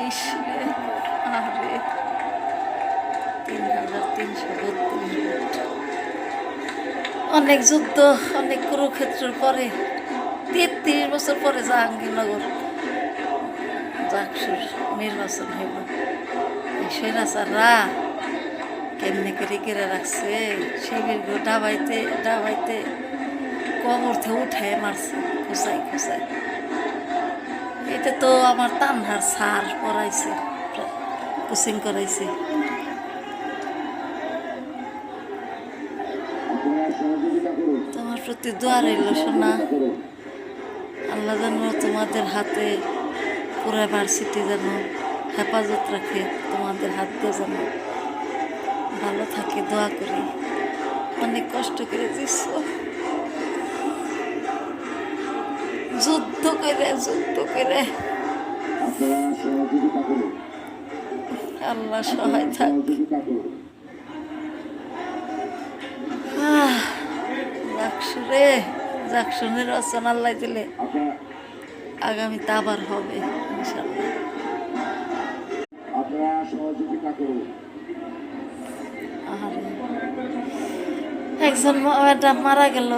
ইস রে, আরে 3332 ভোট। অনেক যুদ্ধ, অনেক কুরুক্ষেত্রের পরে 33 বছর পরে জাহাঙ্গীরনগর জাকসুর নির্বাচন হইল। স্বৈরাচাররা কেমনে করে কেড়ে রাখছে, শিবিরগুলো ডাবাইতে ডাবাইতে কবর থেকে উঠায় মারছে খুঁচাই খুঁচাই। এটা তো আমার তানহার স্যার পড়াইছে, কোচিং করাইছে। তোমার প্রতি দোয়া রইল সোনা, আল্লাহ যেন তোমাদের হাতে পুরা ভার্সিটি যেন হেফাজত রাখে, তোমাদের হাত দিয়ে যেন ভালো থাকে, দোয়া করি। অনেক কষ্ট করে দিচ্ছ, যুদ্ধ করে আল্লাহ সহায় থাক। জাকসুরে, জাকসু নির্বাচন আল্লাহ দিলে আগামীতে আবার হবে ইনশাল্লাহ। একজন ম্যাডাম মারা গেল।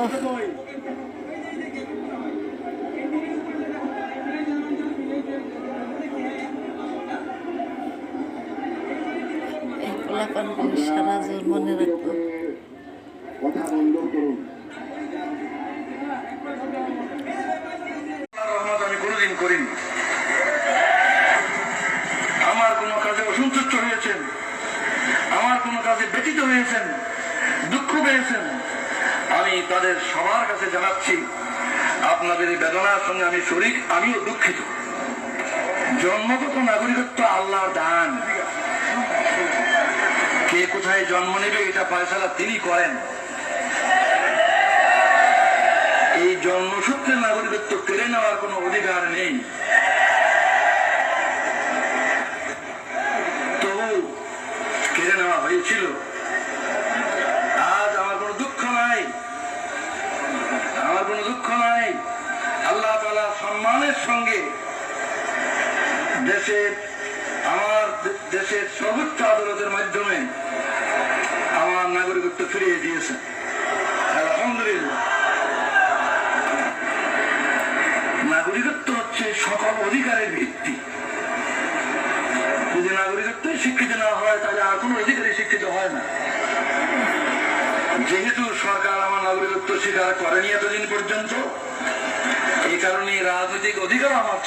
এই পোলাপানগুলি সারা জীবন মনে রাখবো। আমি কোনোদিন করিনি। আমার কোনো কাজে অসন্তুষ্ট হয়েছেন, আমার কোনো কাজে ব্যতীত হয়েছেন, দুঃখ পেয়েছেন, আমি তাদের সবার কাছে জানাচ্ছি আপনাদের এই বেদনার সঙ্গে আমি শরীক, আমিও দুঃখিত। জন্মগত নাগরিকত্ব আল্লাহর দান, কে কোথায় জন্ম নেবে এটা ফয়সালা তিনি করেন। এই জন্মসূত্রে নাগরিকত্ব কেড়ে নেওয়ার কোনো অধিকার নেই। তবু কেড়ে নেওয়া হয়েছিল। আজ আমার কোনো দুঃখ নাই, আমার কোনো দুঃখ নাই। আল্লাহ তাআলা সম্মানের সঙ্গে আমার দেশের সর্বোচ্চ আদালতের মাধ্যমে আমার নাগরিকত্ব ফিরিয়ে দিয়েছে।